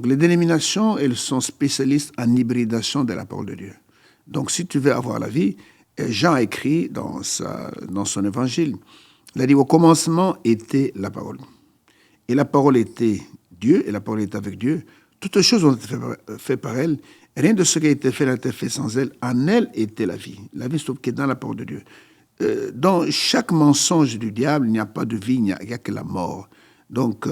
les dénominations, elles sont spécialistes en hybridation de la parole de Dieu. Donc, si tu veux avoir la vie, Jean a écrit dans son évangile, il a dit, au commencement était la parole. Et la parole était Dieu, et la parole était avec Dieu. Toutes choses ont été faites par elle. Rien de ce qui a été fait n'a été fait sans elle. En elle était la vie. La vie se trouve qui est dans la parole de Dieu. Dans chaque mensonge du diable, il n'y a pas de vie, il n'y a que la mort. Donc,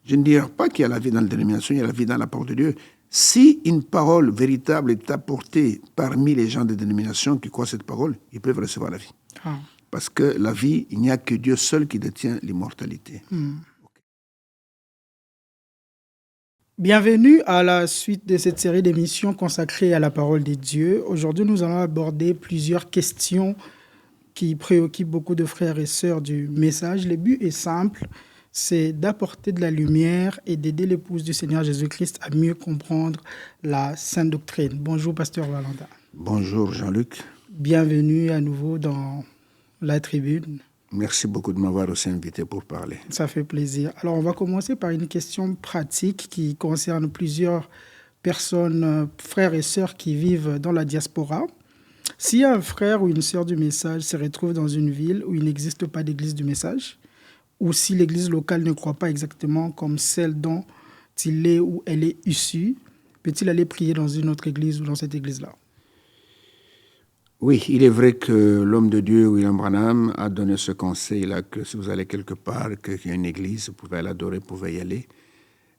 je ne dirais pas qu'il y a la vie dans la dénomination, il y a la vie dans la parole de Dieu. Si une parole véritable est apportée parmi les gens de dénomination qui croient cette parole, ils peuvent recevoir la vie. Ah. Parce que la vie, il n'y a que Dieu seul qui détient l'immortalité. Bienvenue à la suite de cette série d'émissions consacrée à la parole de Dieu. Aujourd'hui, nous allons aborder plusieurs questions qui préoccupent beaucoup de frères et sœurs du message. Le but est simple, c'est d'apporter de la lumière et d'aider l'épouse du Seigneur Jésus-Christ à mieux comprendre la Sainte Doctrine. Bonjour, Pasteur Valentin. Bonjour, Jean-Luc. Bienvenue à nouveau dans la tribune. Merci beaucoup de m'avoir aussi invité pour parler. Ça fait plaisir. Alors, on va commencer par une question pratique qui concerne plusieurs personnes, frères et sœurs qui vivent dans la diaspora. Si un frère ou une sœur du message se retrouve dans une ville où il n'existe pas d'église du message, ou si l'église locale ne croit pas exactement comme celle dont il est ou elle est issue, peut-il aller prier dans une autre église ou dans cette église-là? Oui, il est vrai que l'homme de Dieu, William Branham, a donné ce conseil-là, que si vous allez quelque part, qu'il y a une église, vous pouvez l'adorer, vous pouvez y aller.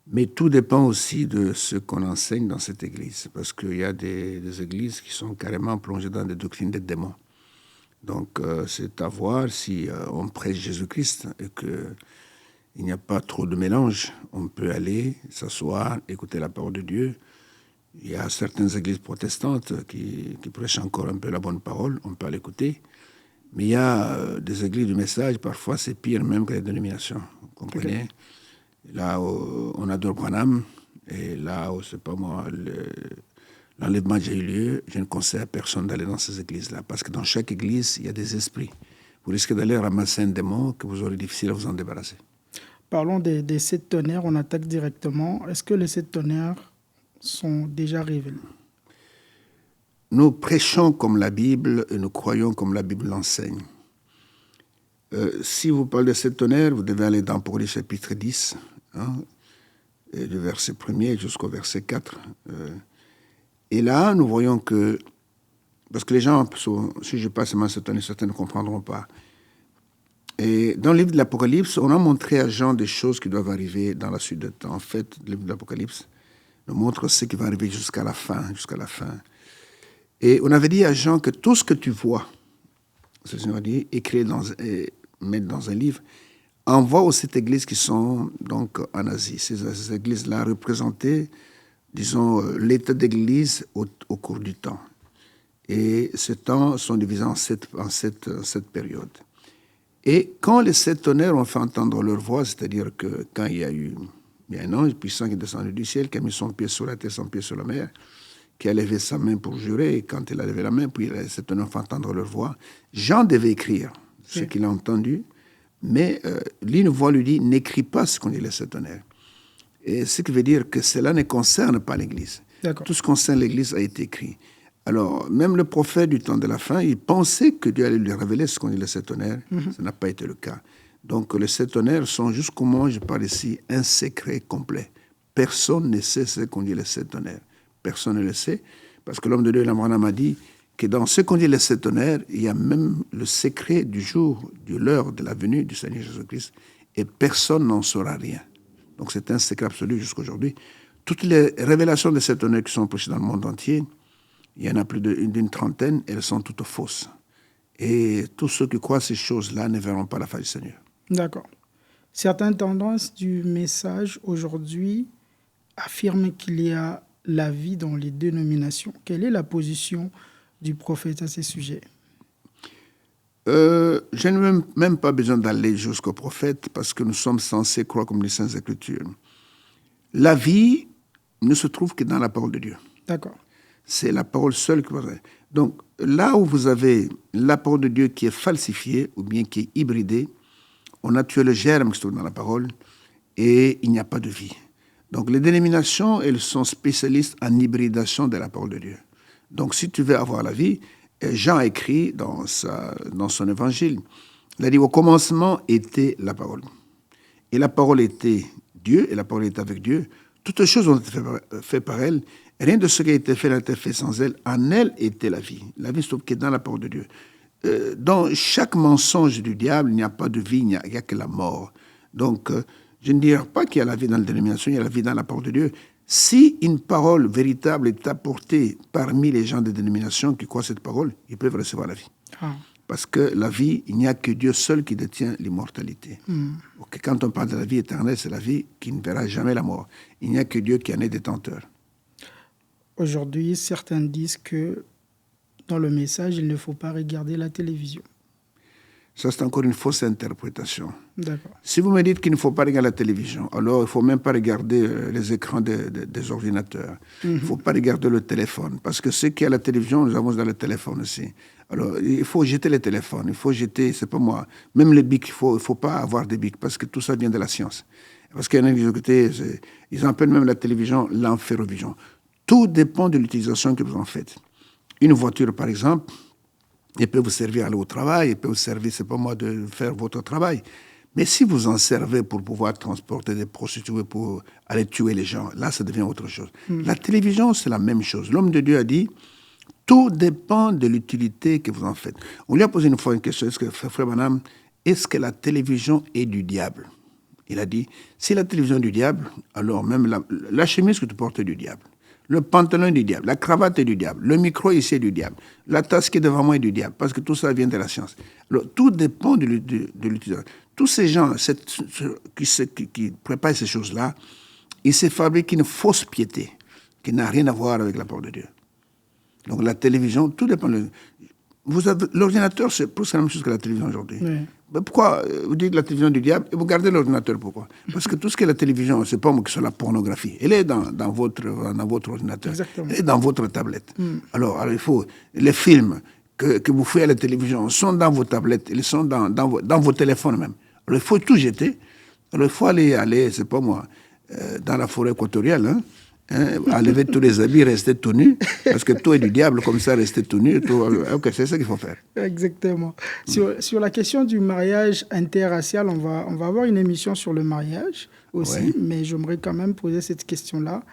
Mais tout dépend aussi de ce qu'on enseigne dans cette église, parce qu'il y a des églises qui sont carrément plongées dans des doctrines des démons. Donc, c'est à voir si on prêche Jésus-Christ et qu'il n'y a pas trop de mélange. On peut aller s'asseoir, écouter la parole de Dieu. Il y a certaines églises protestantes qui prêchent encore un peu la bonne parole, on peut l'écouter. Mais il y a des églises du message, parfois c'est pire même que les dénominations, vous comprenez? Okay. Là où on adore Branham, et là où, c'est pas moi, l'enlèvement a déjà eu lieu, je ne conseille à personne d'aller dans ces églises-là, parce que dans chaque église, il y a des esprits. Vous risquez d'aller ramasser un démon que vous aurez difficile à vous en débarrasser. Parlons des 7 tonnerres, on attaque directement. Est-ce que les 7 tonnerres sont déjà révélés? Nous prêchons comme la Bible et nous croyons comme la Bible l'enseigne. Si vous parlez de 7 tonnerres, vous devez aller dans Apocalypse chapitre 10, et du verset 1er jusqu'au verset 4. Et là, nous voyons que, parce que les gens, si je passe seulement 7 tonnerres, certains ne comprendront pas. Et dans le livre de l'Apocalypse, on a montré à Jean des choses qui doivent arriver dans la suite du temps. En fait, le livre de l'Apocalypse nous montre ce qui va arriver jusqu'à la fin. Et on avait dit à Jean que tout ce que tu vois, ce Seigneur a dit, écrit mettre dans un livre, envoie aux 7 églises qui sont donc en Asie. Ces églises-là représentaient, disons, l'état d'église au cours du temps. Et ces temps sont divisés en sept périodes. Et quand les 7 tonnerres ont fait entendre leur voix, c'est-à-dire que quand il y a un ange puissant qui est descendu du ciel, qui a mis son pied sur la terre, son pied sur la mer, qui a levé sa main pour jurer, et quand il a levé la main, puis les 7 tonnerres ont fait entendre leur voix. Jean devait écrire ce qu'il a entendu, mais l'une voix lui dit, n'écris pas ce qu'on dit les 7 tonnerres. Et ce qui veut dire que cela ne concerne pas l'Église. D'accord. Tout ce qui concerne l'Église a été écrit. Alors, même le prophète du temps de la fin, il pensait que Dieu allait lui révéler ce qu'on dit les 7 tonnerres. Ça n'a pas été le cas. Donc, les 7 tonnerres sont, jusqu'au moment où je parle ici, un secret complet. Personne ne sait ce qu'on dit les 7 tonnerres. Personne ne le sait, parce que l'homme de Dieu, Branham, a dit que dans ce qu'on dit les 7 tonnerres, il y a même le secret du jour, de l'heure de la venue du Seigneur Jésus-Christ, et personne n'en saura rien. Donc, c'est un secret absolu jusqu'aujourd'hui. Toutes les révélations de 7 tonnerres qui sont prêchées dans le monde entier, il y en a plus d'une trentaine, elles sont toutes fausses. Et tous ceux qui croient ces choses-là ne verront pas la face du Seigneur. D'accord. Certaines tendances du message aujourd'hui affirment qu'il y a la vie dans les dénominations. Quelle est la position du prophète à ces sujets? Je n'ai même pas besoin d'aller jusqu'au prophète parce que nous sommes censés croire comme les Saintes Écritures. La vie ne se trouve que dans la parole de Dieu. D'accord. C'est la parole seule qui va... Donc, là où vous avez la parole de Dieu qui est falsifiée ou bien qui est hybridée, on a tué le germe qui se trouve dans la parole et il n'y a pas de vie. Donc les dénominations, elles sont spécialistes en hybridation de la parole de Dieu. Donc si tu veux avoir la vie, Jean a écrit dans son évangile, il a dit au commencement était la parole. Et la parole était Dieu, et la parole était avec Dieu. Toutes les choses ont été faites par elle. Rien de ce qui a été fait n'a été fait sans elle. En elle était la vie. La vie se trouve dans la parole de Dieu. Dans chaque mensonge du diable, il n'y a pas de vie, il n'y a que la mort. Donc, je ne dirais pas qu'il y a la vie dans la dénomination, il y a la vie dans la parole de Dieu. Si une parole véritable est apportée parmi les gens de dénomination qui croient cette parole, ils peuvent recevoir la vie. Parce que la vie, il n'y a que Dieu seul qui détient l'immortalité. Okay, quand on parle de la vie éternelle, c'est la vie qui ne verra jamais la mort. Il n'y a que Dieu qui en est détenteur. Aujourd'hui, certains disent que dans le message, il ne faut pas regarder la télévision. Ça, c'est encore une fausse interprétation. D'accord. Si vous me dites qu'il ne faut pas regarder la télévision, alors il ne faut même pas regarder les écrans des ordinateurs. Il ne faut pas regarder le téléphone. Parce que ce qui est à la télévision, nous avons dans le téléphone aussi. Alors, il faut jeter les téléphones. Il faut jeter, c'est pas moi, même les bics. Il ne faut pas avoir des bics parce que tout ça vient de la science. Parce qu'il y en a qui disent, ils appellent même la télévision l'enferovision. Tout dépend de l'utilisation que vous en faites. Une voiture, par exemple, elle peut vous servir à aller au travail, elle peut vous servir, c'est pas moi, de faire votre travail. Mais si vous en servez pour pouvoir transporter des prostituées, pour aller tuer les gens, là, ça devient autre chose. La télévision, c'est la même chose. L'homme de Dieu a dit, tout dépend de l'utilité que vous en faites. On lui a posé une fois une question, Frère Branham, est-ce que la télévision est du diable? Il a dit, si la télévision est du diable, alors même la chemise que tu portes est du diable. Le pantalon est du diable, la cravate est du diable, le micro ici est du diable, la tasse qui est devant moi est du diable, parce que tout ça vient de la science. Alors, tout dépend de l'utilisation. Tous ces gens qui préparent ces choses-là, ils se fabriquent une fausse piété qui n'a rien à voir avec la parole de Dieu. Donc la télévision, tout dépend. L'ordinateur, c'est presque la même chose que la télévision aujourd'hui. Oui. Mais pourquoi vous dites la télévision du diable et vous gardez l'ordinateur? Pourquoi? Parce que tout ce qui est la télévision, c'est pas moi qui soit la pornographie. Elle est dans votre ordinateur. Exactement. Elle est dans votre tablette. Alors, il faut... Les films que vous faites à la télévision sont dans vos tablettes, ils sont dans vos téléphones même. Alors, il faut tout jeter. Alors, il faut aller c'est pas moi, dans la forêt équatoriale, enlever tous les habits, rester tout nu, parce que tout est du diable, comme ça, rester tout nu. Ok, c'est ça qu'il faut faire. Exactement. Sur la question du mariage interracial, on va avoir une émission sur le mariage aussi, mais j'aimerais quand même poser cette question-là.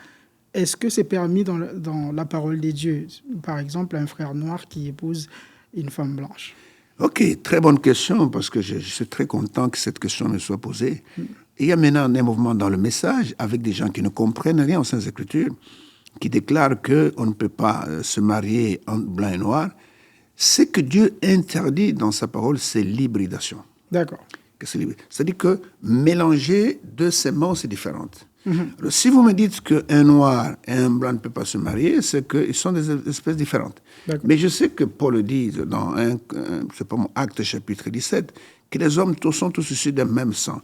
Est-ce que c'est permis dans la parole des dieux? Par exemple, un frère noir qui épouse une femme blanche. Ok, très bonne question, parce que je suis très content que cette question me soit posée. Il y a maintenant un mouvement dans le message avec des gens qui ne comprennent rien aux Saintes Écritures, qui déclarent qu'on ne peut pas se marier en blanc et noir. Ce que Dieu interdit dans sa parole, c'est l'hybridation. D'accord. C'est-à-dire que mélanger deux semences différentes. Alors, si vous me dites qu'un noir et un blanc ne peuvent pas se marier, c'est qu'ils sont des espèces différentes. Mais je sais que Paul dit dans c'est pas mon Acte chapitre 17, que les hommes sont tous issus d'un même sang.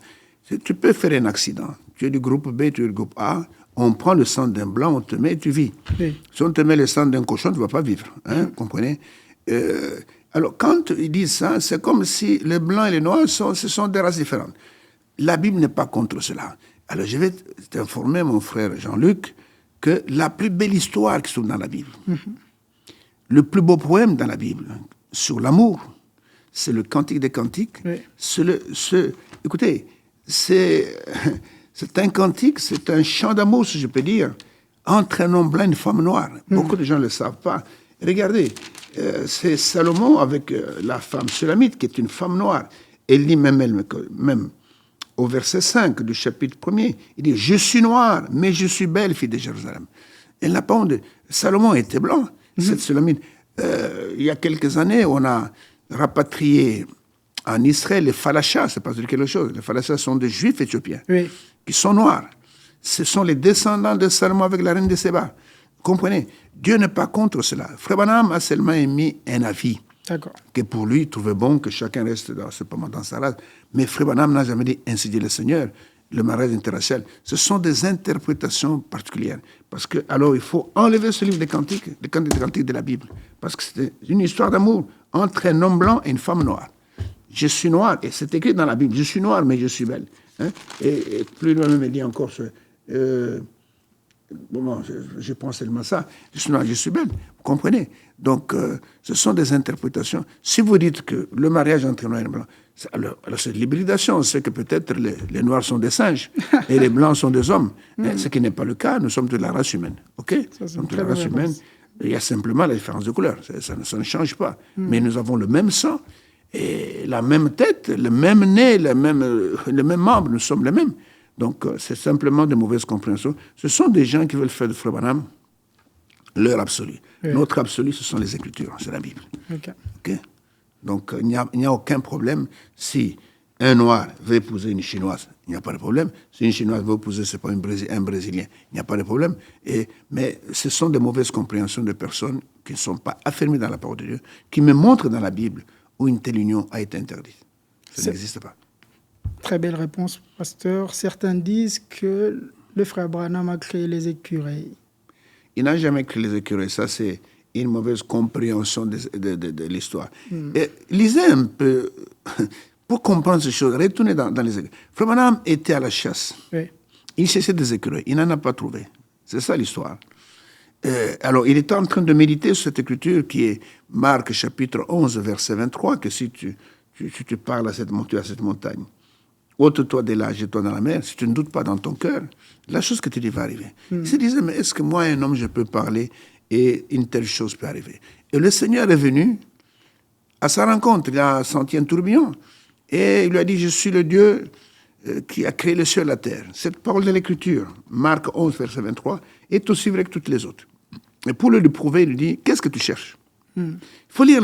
Tu peux faire un accident. Tu es du groupe B, tu es du groupe A. On prend le sang d'un blanc, on te met et tu vis. Oui. Si on te met le sang d'un cochon, tu ne vas pas vivre. Vous comprenez? Alors, quand ils disent ça, c'est comme si les blancs et les noirs, ce sont des races différentes. La Bible n'est pas contre cela. Alors, je vais t'informer, mon frère Jean-Luc, que la plus belle histoire qui se trouve dans la Bible, le plus beau poème dans la Bible, sur l'amour, c'est le Cantique des Cantiques. Oui. Écoutez, c'est un cantique, c'est un chant d'amour, si je peux dire, entre un homme blanc et une femme noire. Beaucoup de gens ne le savent pas. Regardez, c'est Salomon avec la femme Sulamite, qui est une femme noire. Elle dit même au verset 5 du chapitre 1er, il dit « Je suis noir, mais je suis belle, fille de Jérusalem ». Elle n'a pas honte. Salomon était blanc, cette Sulamite. Il y a quelques années, on a rapatrié en Israël les Falachas, c'est pas dire quelque chose. Les Falachas sont des Juifs éthiopiens qui sont noirs. Ce sont les descendants de Salomon avec la reine de Séba. Vous comprenez? Dieu n'est pas contre cela. Frère Branham a seulement émis un avis. D'accord. Que pour lui, il trouvait bon que chacun reste dans sa race. Mais Frère Branham n'a jamais dit ainsi dit le Seigneur, le mariage interracial. Ce sont des interprétations particulières. Parce que, alors, il faut enlever ce livre des cantiques, les cantiques de la Bible. Parce que c'est une histoire d'amour entre un homme blanc et une femme noire. Je suis noir, et c'est écrit dans la Bible, je suis noir, mais je suis belle. Et plus loin, il me dit encore, Bon, je pense seulement ça. Je suis noir, je suis belle. Vous comprenez? Donc, ce sont des interprétations. Si vous dites que le mariage entre noir et blanc, alors c'est l'hybridation. C'est que peut-être les noirs sont des singes et les blancs sont des hommes. Ce qui n'est pas le cas. Nous sommes de la race humaine. OK? Nous sommes de la race humaine. Il y a simplement la différence de couleur. Ça ne change pas. Mais nous avons le même sang et la même tête, le même nez, le même membre. Nous sommes les mêmes. Donc, c'est simplement de mauvaises compréhensions. Ce sont des gens qui veulent faire de Frère Branham leur absolu. Oui. Notre absolu, ce sont les Écritures, c'est la Bible. Okay? Donc, il n'y a aucun problème si un Noir veut épouser une Chinoise. Il n'y a pas de problème. Si une Chinoise veut épouser, c'est pas un Brésilien. Il n'y a pas de problème. Mais ce sont des mauvaises compréhensions de personnes qui ne sont pas affirmées dans la parole de Dieu, qui me montrent dans la Bible où une telle union a été interdite. Ça n'existe pas. Très belle réponse, pasteur. Certains disent que le frère Branham a créé les écureuils. Il n'a jamais créé les écureuils. Ça, c'est une mauvaise compréhension de l'histoire. Et lisez un peu, pour comprendre ces choses, retournez dans les écureuils. Frère Branham était à la chasse. Oui. Il cherchait des écureuils. Il n'en a pas trouvé. C'est ça l'histoire. Alors, il était en train de méditer sur cette écriture qui est Marc chapitre 11, verset 23, que si tu parles à cette montagne, ôte-toi de là, jette-toi dans la mer. Si tu ne doutes pas dans ton cœur, la chose que tu dis va arriver. Il se disait, mais est-ce que moi, un homme, je peux parler et une telle chose peut arriver? Et le Seigneur est venu à sa rencontre. Il a senti un tourbillon. Et il lui a dit, je suis le Dieu qui a créé le ciel et la terre. Cette parole de l'Écriture, Marc 11, verset 23, est aussi vraie que toutes les autres. Et pour le lui prouver, il lui dit, qu'est-ce que tu cherches? Il faut lire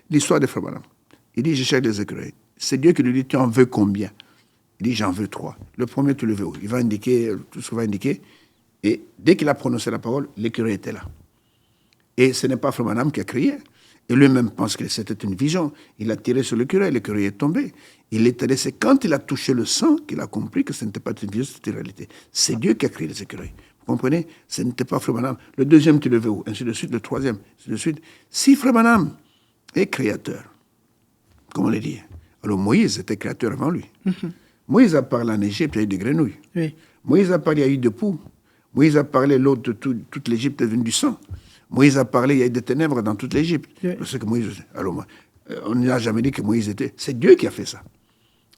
l'histoire de Frère Branham. Il dit, je cherche des écureuils. C'est Dieu qui lui dit, tu en veux combien? Il dit, j'en veux 3. Le premier, tu le veux où? Il va indiquer tout ce qu'il va indiquer. Et dès qu'il a prononcé la parole, l'écureuil était là. Et ce n'est pas Frère Branham qui a crié. Et lui-même pense que c'était une vision. Il a tiré sur l'écureuil est tombé. Il était laissé. Quand il a touché le sang, qu'il a compris que ce n'était pas une vision, c'était une réalité. C'est Dieu qui a créé les écureuils. Vous comprenez? Ce n'était pas Frère Branham. Le deuxième, tu le veux où? Ainsi de suite. Le troisième, ainsi de suite. Si Frère Branham est créateur, comme on l'a dit, alors Moïse était créateur avant lui. Moïse a parlé en Égypte, il y a eu des grenouilles. Oui. Moïse a parlé, il y a eu des poux. Moïse a parlé, l'eau de toute l'Égypte est venue du sang. Moïse a parlé, il y a eu des ténèbres dans toute l'Égypte. Oui. Parce que Moïse, alors, on n'a jamais dit que Moïse était... C'est Dieu qui a fait ça.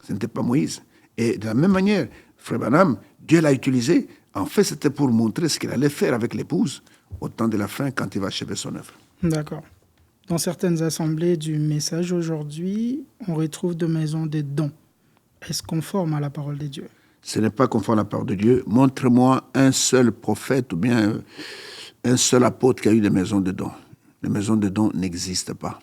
Ce n'était pas Moïse. Et de la même manière, Frère Branham, Dieu l'a utilisé. En fait, c'était pour montrer ce qu'il allait faire avec l'épouse au temps de la fin, quand il va achever son œuvre. D'accord. Dans certaines assemblées du message aujourd'hui, on retrouve des maisons de dons. Est-ce conforme à la parole de Dieu? Ce n'est pas conforme à la parole de Dieu. Montre-moi un seul prophète ou bien un seul apôtre qui a eu des maisons de dons. Les maisons de dons n'existent pas.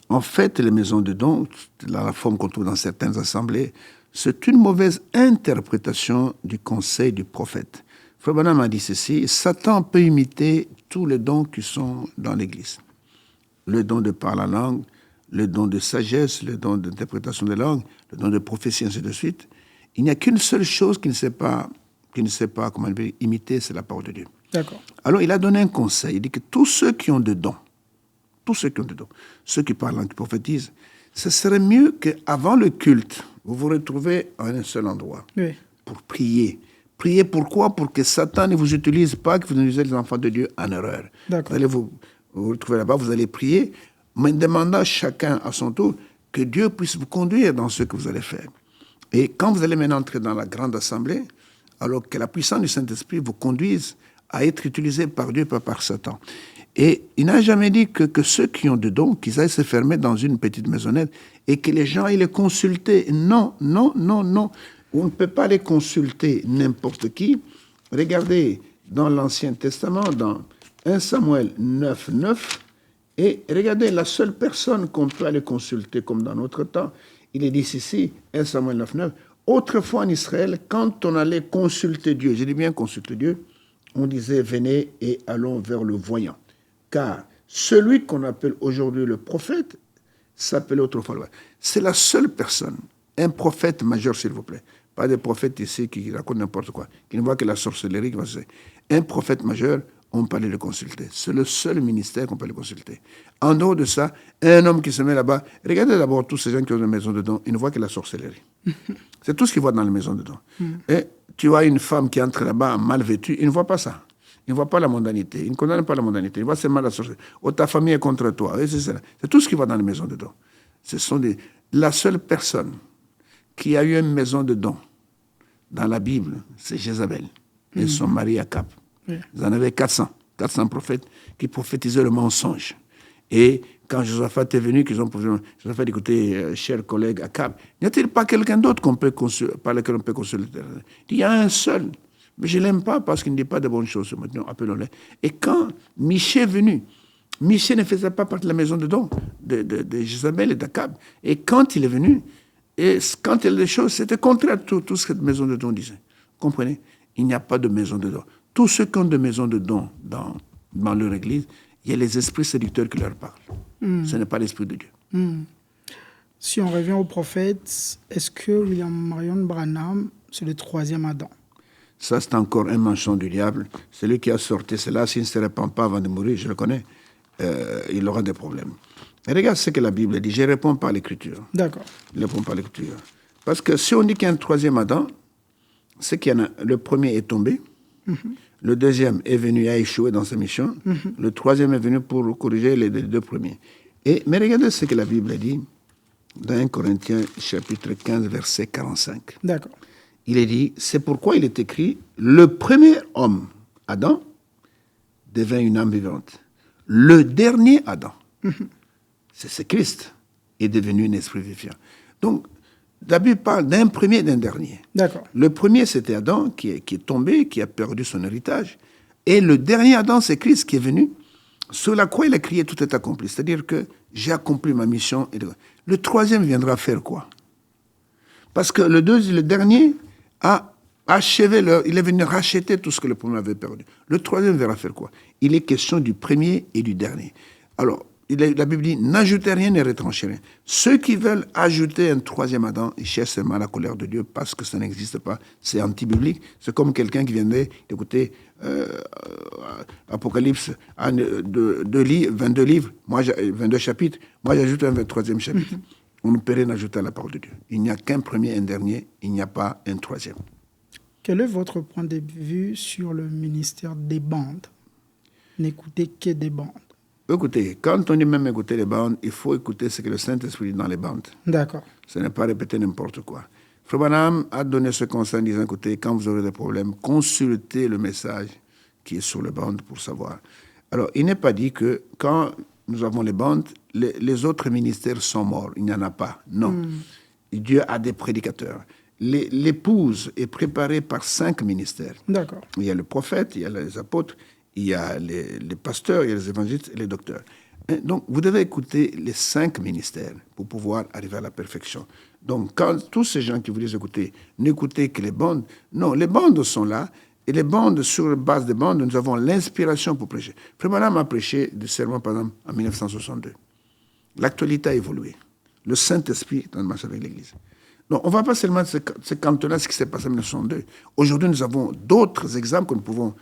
En fait, les maisons de dons, la forme qu'on trouve dans certaines assemblées, c'est une mauvaise interprétation du conseil du prophète. Frère Branham a dit ceci, Satan peut imiter tous les dons qui sont dans l'Église. Le don de parler la langue, le don de sagesse, le don d'interprétation des langues, le don de prophétie, ainsi de suite. Il n'y a qu'une seule chose qui ne sait pas comment imiter, c'est la parole de Dieu. D'accord. Alors, il a donné un conseil. Il dit que tous ceux qui ont des dons, ceux qui parlent, qui prophétisent, ce serait mieux qu'avant le culte, vous vous retrouvez à un seul endroit pour prier. Prier pourquoi? Pour que Satan ne vous utilise pas, que vous utilisez les enfants de Dieu en erreur. D'accord. Vous allez vous retrouver là-bas, vous allez prier, mais demandant chacun à son tour que Dieu puisse vous conduire dans ce que vous allez faire. Et quand vous allez maintenant entrer dans la grande assemblée, alors que la puissance du Saint-Esprit vous conduise à être utilisé par Dieu, pas par Satan. Et il n'a jamais dit que ceux qui ont des dons, qu'ils aillent se fermer dans une petite maisonnette et que les gens aillent les consulter. Non, non, non, non. On ne peut pas les consulter n'importe qui. Regardez dans l'Ancien Testament, dans 1 Samuel 9, 9, et regardez la seule personne qu'on peut aller consulter, comme dans notre temps, il est dit ici, 1 Samuel 9, 9, autrefois en Israël, quand on allait consulter Dieu, je dis bien consulter Dieu, on disait venez et allons vers le voyant. Car celui qu'on appelle aujourd'hui le prophète s'appelait autrefois le voyant. C'est la seule personne, un prophète majeur s'il vous plaît, pas des prophètes ici qui racontent n'importe quoi, qui ne voient que la sorcellerie. Un prophète majeur, on peut aller le consulter. C'est le seul ministère qu'on peut le consulter. En dehors de ça, un homme qui se met là-bas, regardez d'abord tous ces gens qui ont une maison de dons, ils ne voient que la sorcellerie. C'est tout ce qu'ils voient dans les maisons de dons. Et tu vois une femme qui entre là-bas mal vêtue, ils ne voient pas ça. Ils ne voient pas la mondanité. Ils ne condamnent pas la mondanité. Ils voient seulement la sorcellerie. Oh, ta famille est contre toi. Et c'est tout ce qu'ils voient dans les maisons de dons. La seule personne qui a eu une maison de dons dans la Bible, c'est Jézabel et son mari Akab. Ils en avaient 400 prophètes qui prophétisaient le mensonge. Et quand Josaphat est venu, qu'ils ont Josaphat dit, écoutez, cher collègue Akab, n'y a-t-il pas quelqu'un d'autre par lequel on peut consulter? Il dit, il y a un seul, mais je ne l'aime pas parce qu'il ne dit pas de bonnes choses. Maintenant, appelons-le. Et quand Michée est venu, Michée ne faisait pas partie de la maison de dons de Jézabel et d'Akab. Et quand il est venu, et quand il y a des choses, c'était contraire à tout ce que cette maison de dons disait. Vous comprenez? Il n'y a pas de maison de dons. Tous ceux qui ont de maisons de dons dans leur église, il y a les esprits séducteurs qui leur parlent. Ce n'est pas l'esprit de Dieu. Si on revient au prophète, est-ce que William Marion Branham, c'est le troisième Adam? Ça, c'est encore un manchon du diable. Celui qui a sorti cela, s'il ne se répand pas avant de mourir, je le connais, il aura des problèmes. Et regarde ce que la Bible dit. Je réponds par l'Écriture. D'accord. Je réponds par l'Écriture. Parce que si on dit qu'il y a un troisième Adam, c'est qu'il y en a, le premier est tombé, le deuxième est venu à échouer dans sa mission, le troisième est venu pour corriger les deux premiers. Mais regardez ce que la Bible dit dans 1 Corinthiens chapitre 15, verset 45. D'accord. Il est dit, c'est pourquoi il est écrit, le premier homme, Adam, devint une âme vivante. Le dernier Adam, c'est Christ, est devenu un esprit vivant. Donc, la Bible parle d'un premier et d'un dernier. D'accord. Le premier, c'était Adam qui est tombé, qui a perdu son héritage. Et le dernier Adam, c'est Christ qui est venu, sur la croix, il a crié, tout est accompli. C'est-à-dire que j'ai accompli ma mission. Le troisième viendra faire quoi? Parce que le dernier a achevé il est venu racheter tout ce que le premier avait perdu. Le troisième viendra faire quoi? Il est question du premier et du dernier. Alors, la Bible dit, n'ajoutez rien et retranchez rien. Ceux qui veulent ajouter un troisième Adam, ils cherchent seulement la colère de Dieu parce que ça n'existe pas. C'est anti-biblique. C'est comme quelqu'un qui viendrait d'écouter Apocalypse, 22 livres, 22 chapitres. Moi, j'ajoute un 23e chapitre. On ne peut rien ajouter à la parole de Dieu. Il n'y a qu'un premier et un dernier. Il n'y a pas un troisième. Quel est votre point de vue sur le ministère des bandes? N'écoutez que des bandes. Écoutez, quand on dit même écouter les bandes, il faut écouter ce que le Saint-Esprit dit dans les bandes. D'accord. Ce n'est pas répéter n'importe quoi. Frère Branham a donné ce conseil en disant, écoutez, quand vous aurez des problèmes, consultez le message qui est sur les bandes pour savoir. Alors, il n'est pas dit que quand nous avons les bandes, les autres ministères sont morts. Il n'y en a pas. Non. Dieu a des prédicateurs. L'épouse est préparée par 5 ministères. D'accord. Il y a le prophète, il y a les apôtres, il y a les pasteurs, il y a les évangélistes et les docteurs. Donc, vous devez écouter les 5 ministères pour pouvoir arriver à la perfection. Donc, quand tous ces gens qui vous disent, écoutez, n'écoutez que les bandes, non, les bandes sont là, et les bandes, sur la base des bandes, nous avons l'inspiration pour prêcher. Frère Branham a prêché du sermon, par exemple, en 1962. L'actualité a évolué. Le Saint-Esprit est en marche avec l'Église. Donc, on ne va pas seulement se cantonner à ce qui s'est passé en 1962. Aujourd'hui, nous avons d'autres exemples que nous pouvons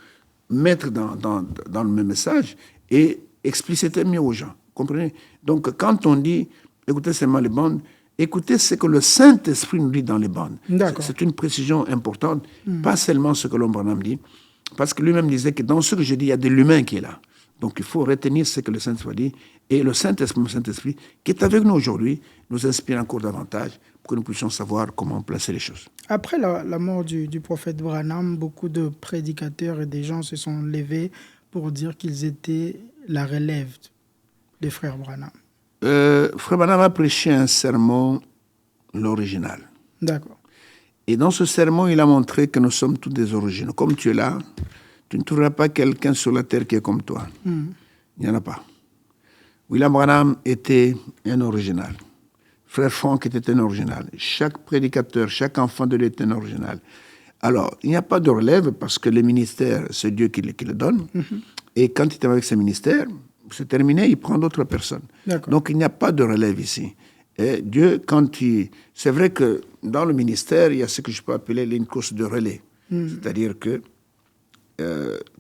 mettre dans le même message et expliciter mieux aux gens. Comprenez? Donc, quand on dit, écoutez seulement les bandes, écoutez ce que le Saint-Esprit nous dit dans les bandes. C'est une précision importante, pas seulement ce que l'homme Branham dit, parce que lui-même disait que dans ce que je dis, il y a de l'humain qui est là. Donc, il faut retenir ce que le Saint-Esprit dit, et le Saint-Esprit, qui est avec nous aujourd'hui, nous inspire encore davantage pour que nous puissions savoir comment placer les choses. Après la mort du prophète Branham, beaucoup de prédicateurs et des gens se sont levés pour dire qu'ils étaient la relève des frères Branham. Frère Branham a prêché un sermon, l'original. D'accord. Et dans ce sermon, il a montré que nous sommes tous des originaux. Comme tu es là, tu ne trouveras pas quelqu'un sur la terre qui est comme toi. Il n'y en a pas. William Branham était un original. Frère Frank était un original. Chaque prédicateur, chaque enfant de Dieu était un original. Alors, il n'y a pas de relève parce que le ministère, c'est Dieu qui le donne. Et quand il est avec ce ministère, c'est terminé, il prend d'autres personnes. Donc, il n'y a pas de relève ici. Et Dieu, c'est vrai que dans le ministère, il y a ce que je peux appeler une course de relais. C'est-à-dire que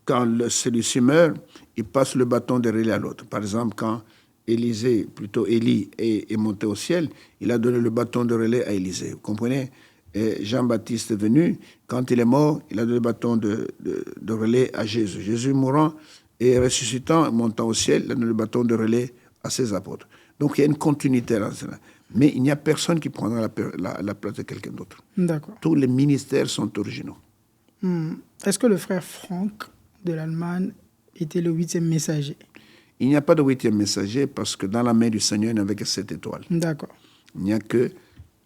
quand celui-ci meurt, il passe le bâton de relais à l'autre. Par exemple, quand Élie est monté au ciel, il a donné le bâton de relais à Élisée. Vous comprenez? Et Jean-Baptiste est venu, quand il est mort, il a donné le bâton de relais à Jésus. Jésus mourant et ressuscitant, montant au ciel, il a donné le bâton de relais à ses apôtres. Donc il y a une continuité dans cela. Mais il n'y a personne qui prendra la place de quelqu'un d'autre. D'accord. Tous les ministères sont originaux. Est-ce que le frère Franck de l'Allemagne était le 8e messager? Il n'y a pas de 8e messager parce que dans la main du Seigneur, il n'y avait que 7 étoiles. D'accord. Il n'y a que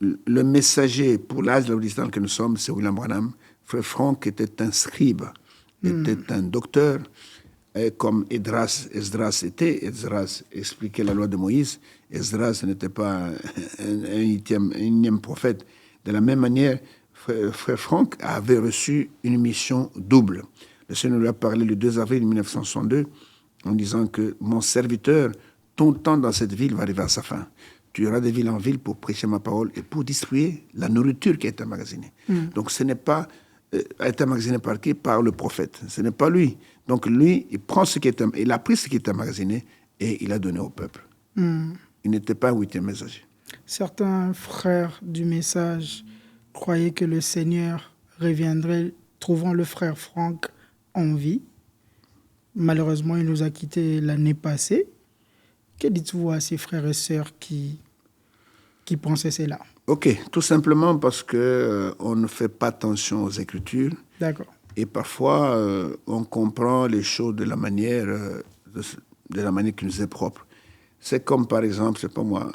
le messager pour l'âge de l'Islam que nous sommes, c'est William Branham. Frère Franck était un scribe, était un docteur, comme Esdras était. Esdras expliquait la loi de Moïse. Esdras n'était pas un énième prophète. De la même manière, Frère Franck avait reçu une mission double. Le Seigneur lui a parlé le 2 avril 1962 en disant que mon serviteur, ton temps dans cette ville va arriver à sa fin. Tu iras de ville en ville pour prêcher ma parole et pour distribuer la nourriture qui est emmagasinée. Donc ce n'est pas été emmagasiné par qui? Par le prophète. Ce n'est pas lui. Donc lui, il a pris ce qui est emmagasiné et il a donné au peuple. Il n'était pas un 8e messager. Certains frères du message croyaient que le Seigneur reviendrait, trouvant le frère Franck en vie. Malheureusement, il nous a quittés l'année passée. Que dites-vous à ces frères et sœurs qui pensaient cela? Ok, tout simplement parce qu'on ne fait pas attention aux Écritures. D'accord. Et parfois, on comprend les choses de la manière qui nous est propre. C'est comme, par exemple, c'est pas moi,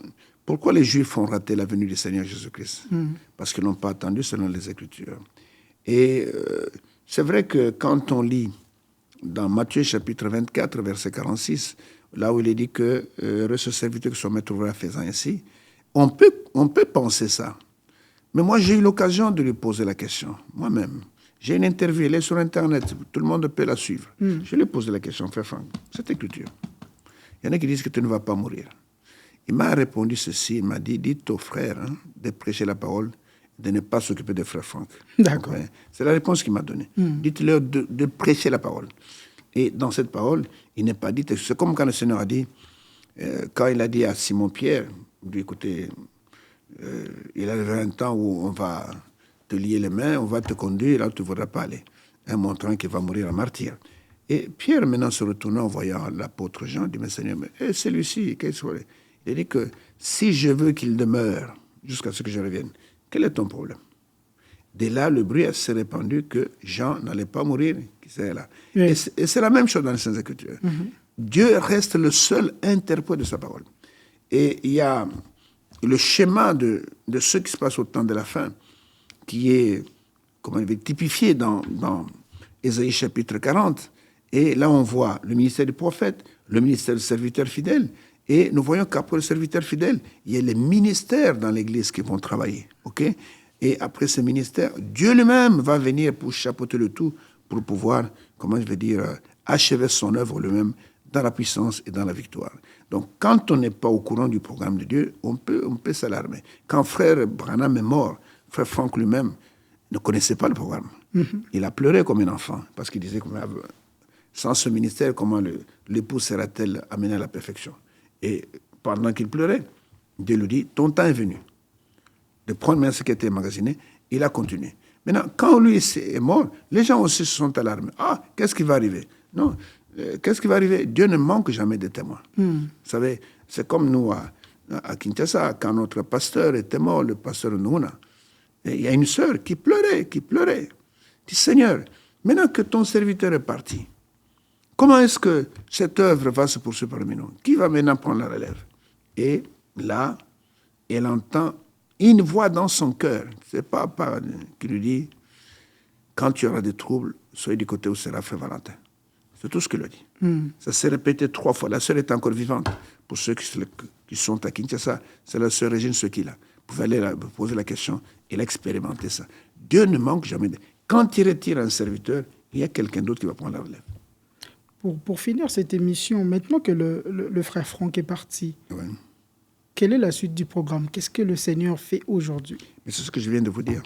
pourquoi les Juifs ont raté la venue du Seigneur Jésus-Christ? Parce qu'ils n'ont pas attendu selon les Écritures. Et c'est vrai que quand on lit dans Matthieu chapitre 24, verset 46, là où il est dit que ce serviteur que son maître ouvrier faisant ainsi, on peut penser ça. Mais moi, j'ai eu l'occasion de lui poser la question, moi-même. J'ai une interview, elle est sur Internet, tout le monde peut la suivre. Je lui ai posé la question, frère Franck, cette écriture, il y en a qui disent que tu ne vas pas mourir. Il m'a répondu ceci, il m'a dit, dites aux frères de prêcher la parole, de ne pas s'occuper de frère Franck. D'accord. C'est la réponse qu'il m'a donnée. Dites-leur de prêcher la parole. Et dans cette parole, il n'est pas dit, c'est comme quand le Seigneur a dit, quand il a dit à Simon-Pierre, écoutez, il arrivera un temps où on va te lier les mains, on va te conduire, là où tu ne voudras pas aller, montrant qu'il va mourir en martyr. Et Pierre, maintenant, se retournant en voyant l'apôtre Jean, dit, mais Seigneur, mais celui-ci, qu'est-ce qu'il fait? Il dit que si je veux qu'il demeure jusqu'à ce que je revienne, quel est ton problème? Dès là, le bruit s'est répandu que Jean n'allait pas mourir. Là. Oui. Et c'est la même chose dans les Saintes Écritures. Dieu reste le seul interprète de sa parole. Et il y a le schéma de ce qui se passe au temps de la fin, qui est, comment on dit, typifié dans Ésaïe chapitre 40. Et là, on voit le ministère du prophète, le ministère du serviteur fidèle. Et nous voyons qu'après le serviteur fidèle, il y a les ministères dans l'Église qui vont travailler. Okay? Et après ce ministère, Dieu lui-même va venir pour chapeauter le tout, pour pouvoir, comment je vais dire, achever son œuvre lui-même dans la puissance et dans la victoire. Donc, quand on n'est pas au courant du programme de Dieu, on peut s'alarmer. Quand frère Branham est mort, frère Franck lui-même ne connaissait pas le programme. Il a pleuré comme un enfant, parce qu'il disait, sans ce ministère, comment l'époux sera-t-elle amenée à la perfection? Et pendant qu'il pleurait, Dieu lui dit, ton temps est venu de prendre maintenant ce qui était emmagasiné. Il a continué. Maintenant, quand lui est mort, les gens aussi se sont alarmés. Ah, qu'est-ce qui va arriver? Non, qu'est-ce qui va arriver? Dieu ne manque jamais de témoins. Vous savez, c'est comme nous à Kinshasa, quand notre pasteur était mort, le pasteur Nouna. Il y a une sœur qui pleurait. Dit, Seigneur, maintenant que ton serviteur est parti, comment est-ce que cette œuvre va se poursuivre parmi nous? Qui va maintenant prendre la relève? Et là, elle entend une voix dans son cœur. Ce n'est pas qui lui dit, quand tu auras des troubles, soyez du côté où sera frère Valentin. C'est tout ce qu'il a dit. Ça s'est répété 3 fois. La sœur est encore vivante. Pour ceux qui sont à Kinshasa, c'est la sœur Régine Sekila. Vous pouvez aller poser la question. Elle a expérimenté ça. Dieu ne manque jamais. Quand il retire un serviteur, il y a quelqu'un d'autre qui va prendre la relève. Pour finir cette émission, maintenant que le frère Franck est parti, ouais. Quelle est la suite du programme? Qu'est-ce que le Seigneur fait aujourd'hui? Mais c'est ce que je viens de vous dire.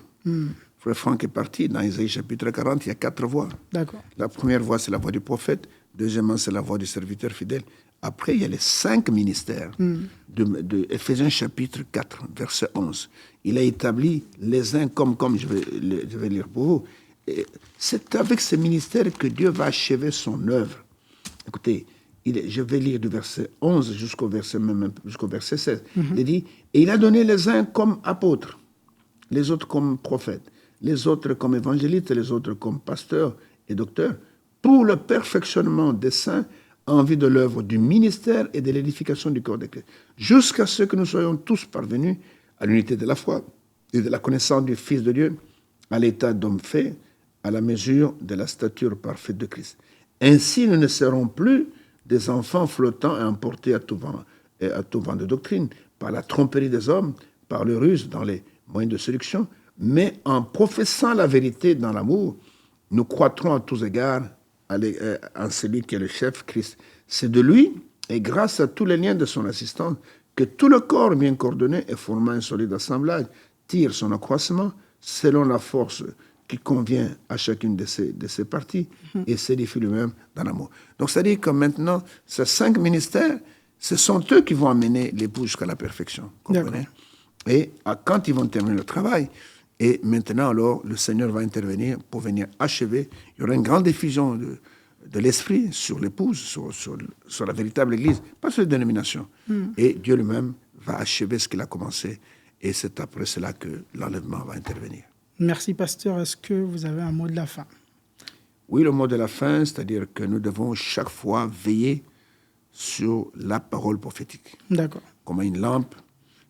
Frère Franck est parti. Dans Isaïe chapitre 40, il y a 4 voix. D'accord. La première voix, c'est la voix du prophète. Deuxièmement, c'est la voix du serviteur fidèle. Après, il y a les 5 ministères de Éphésiens chapitre 4, verset 11. Il a établi les uns comme je vais lire pour vous. Et c'est avec ces ministères que Dieu va achever son œuvre. Écoutez, je vais lire du verset 11 jusqu'au verset 16. Il dit, et il a donné les uns comme apôtres, les autres comme prophètes, les autres comme évangélistes, les autres comme pasteurs et docteurs, pour le perfectionnement des saints en vue de l'œuvre du ministère et de l'édification du corps de Christ, jusqu'à ce que nous soyons tous parvenus à l'unité de la foi et de la connaissance du Fils de Dieu, à l'état d'homme fait, à la mesure de la stature parfaite de Christ. Ainsi, nous ne serons plus des enfants flottants et emportés à tout vent de doctrine, par la tromperie des hommes, par le ruse dans les moyens de séduction, mais en professant la vérité dans l'amour, nous croîtrons à tous égards en celui qui est le chef, Christ. C'est de lui, et grâce à tous les liens de son assistance, que tout le corps bien coordonné et formant un solide assemblage tire son accroissement selon la force qui convient à chacune de ses parties et s'édifie lui-même dans l'amour. Donc, c'est-à-dire que maintenant, ces 5 ministères, ce sont eux qui vont amener l'époux jusqu'à la perfection. Comprenez? Et quand ils vont terminer le travail, et maintenant, alors, le Seigneur va intervenir pour venir achever. Il y aura une grande diffusion de l'esprit sur l'épouse, sur la véritable Église, pas sur les dénominations. Et Dieu lui-même va achever ce qu'il a commencé. Et c'est après cela que l'enlèvement va intervenir. Merci, pasteur. Est-ce que vous avez un mot de la fin? Oui, le mot de la fin, c'est-à-dire que nous devons chaque fois veiller sur la parole prophétique. D'accord. Comme une lampe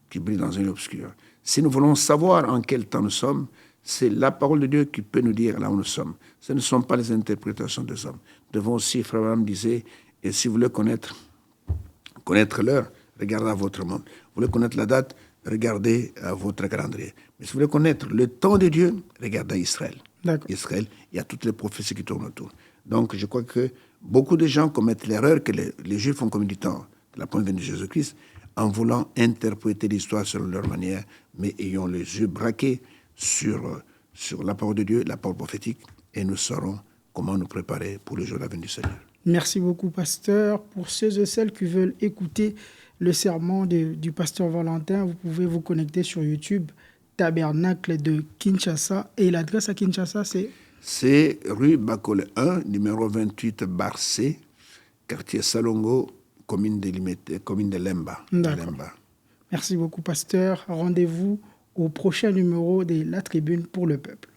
qui brille dans une obscure. Si nous voulons savoir en quel temps nous sommes, c'est la parole de Dieu qui peut nous dire là où nous sommes. Ce ne sont pas les interprétations des hommes. Nous devons aussi, Frère Abraham disait, et si vous voulez connaître l'heure, regardez à votre monde. Vous voulez connaître la date, regardez à votre calendrier. Mais si vous voulez connaître le temps de Dieu, regardez à Israël. D'accord. Israël, il y a toutes les prophéties qui tournent autour. Donc, je crois que beaucoup de gens commettent l'erreur que les Juifs ont commis du temps de la première venue de Jésus-Christ, en voulant interpréter l'histoire selon leur manière, mais ayant les yeux braqués sur la parole de Dieu, la parole prophétique, et nous saurons comment nous préparer pour le jour de la venue du Seigneur. Merci beaucoup, pasteur. Pour ceux et celles qui veulent écouter le sermon du pasteur Valentin, vous pouvez vous connecter sur YouTube, Tabernacle de Kinshasa. Et l'adresse à Kinshasa, c'est? C'est rue Bakole 1, numéro 28, Barcé, quartier Salongo, commune de Lemba. D'accord. Merci beaucoup, pasteur. Rendez-vous au prochain numéro de La Tribune pour le Peuple.